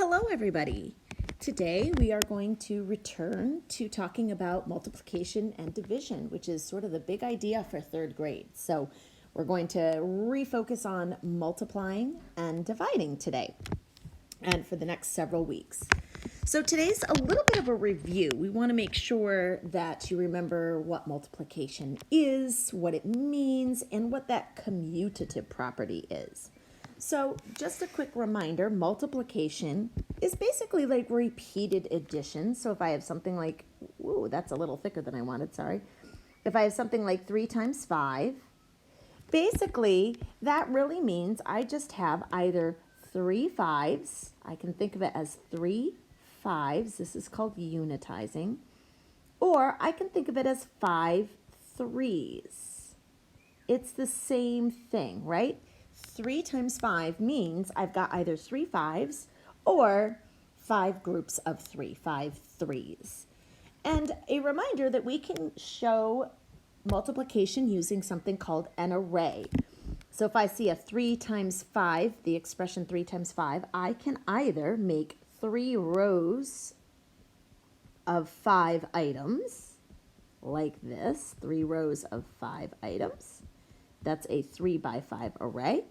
Hello, everybody. Today we are going to return to talking about multiplication and division, which is sort of the big idea for third grade. So we're going to refocus on multiplying and dividing today and for the next several weeks. So today's a little bit of a review. We want to make sure that you remember what multiplication is, what it means, and what that commutative property is. So just a quick reminder, multiplication is basically like repeated addition. So if I have something like, ooh, that's a little thicker than I wanted, sorry. If I have something like 3 times 5, basically that really means I just have either 3 5s, I can think of it as 3 5s, this is called unitizing, or I can think of it as 5 3s. It's the same thing, right? 3 times 5 means I've got either 3 5s or 5 groups of 3, 5 3s. And a reminder that we can show multiplication using something called an array. So if I see a 3 times 5, the expression 3 times 5, I can either make 3 rows of 5 items, like this, 3 rows of 5 items. That's a 3 by 5 array.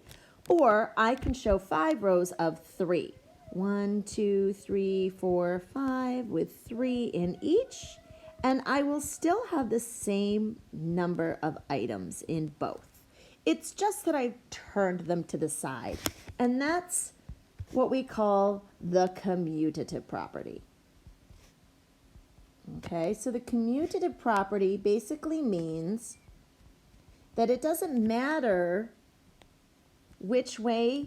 Or I can show 5 rows of 3. 1, 2, 3, 4, 5 with 3 in each. And I will still have the same number of items in both. It's just that I've turned them to the side. And that's what we call the commutative property. Okay, so the commutative property basically means that it doesn't matter which way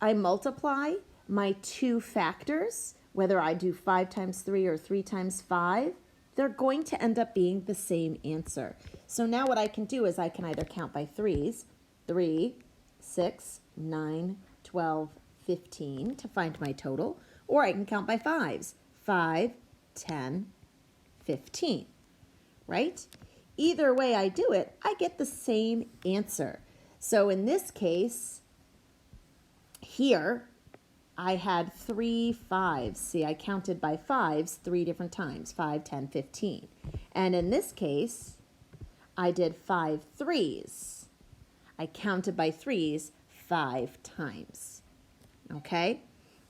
I multiply my two factors, whether I do 5 times 3 or 3 times 5, they're going to end up being the same answer. So now what I can do is I can either count by 3s, 3, 6, 9, 12, 15 to find my total, or I can count by 5s, 5, 10, 15, right? Either way I do it, I get the same answer. So in this case, here, I had 3 5s. See, I counted by 5s 3 different times, 5, 10, 15. And in this case, I did 5 3s. I counted by 3s 5 times. Okay?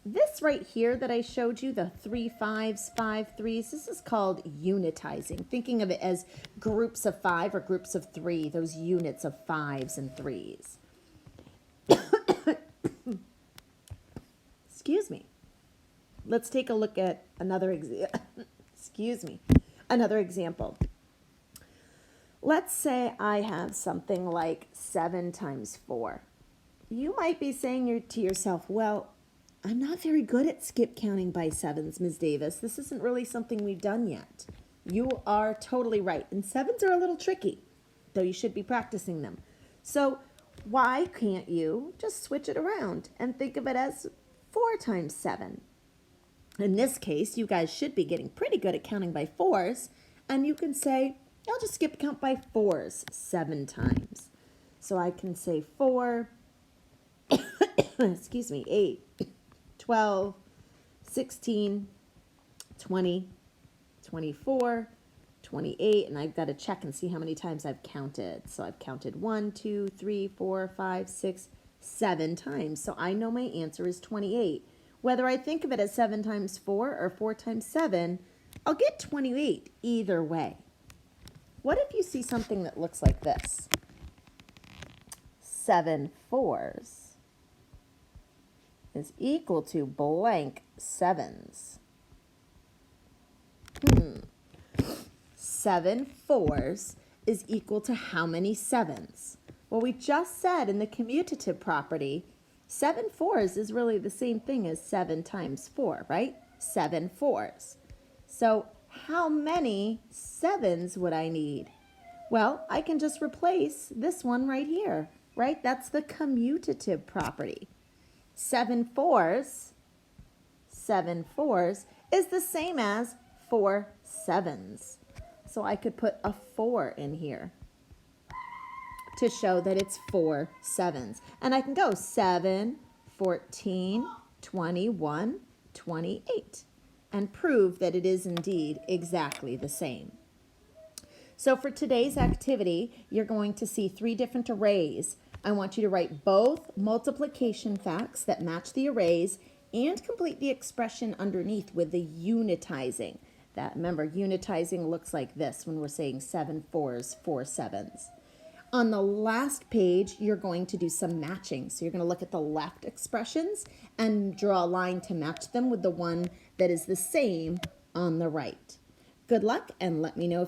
This right here that I showed you, the 3 5s, 5 3s, this is called unitizing. Thinking of it as groups of 5 or groups of 3, those units of 5s and 3s. Excuse me. Let's take a look at another another example. Let's say I have something like 7 times 4. You might be saying to yourself, well, I'm not very good at skip counting by 7s, Ms. Davis. This isn't really something we've done yet. You are totally right. And 7s are a little tricky, though you should be practicing them. So why can't you just switch it around and think of it as 4 times 7? In this case, you guys should be getting pretty good at counting by 4s. And you can say, I'll just skip count by 4s 7 times. So I can say 4, excuse me, 8. 12, 16, 20, 24, 28, and I've got to check and see how many times I've counted. So I've counted 1, 2, 3, 4, 5, 6, 7 times. So I know my answer is 28. Whether I think of it as 7 times 4 or 4 times 7, I'll get 28 either way. What if you see something that looks like this? 7 4s is equal to blank 7s. 7 4s is equal to how many 7s? Well, we just said in the commutative property, 7 4s is really the same thing as 7 times 4, right? 7 4s. So how many 7s would I need? Well, I can just replace this one right here, right? That's the commutative property. 7 4s is the same as 4 7s. So I could put a 4 in here to show that it's 4 7s. And I can go 7, 14, 21, 28, and prove that it is indeed exactly the same. So for today's activity, you're going to see 3 different arrays. I want you to write both multiplication facts that match the arrays and complete the expression underneath with the unitizing. Remember, unitizing looks like this when we're saying 7 4s, 4 7s. On the last page, you're going to do some matching. So you're going to look at the left expressions and draw a line to match them with the one that is the same on the right. Good luck, and let me know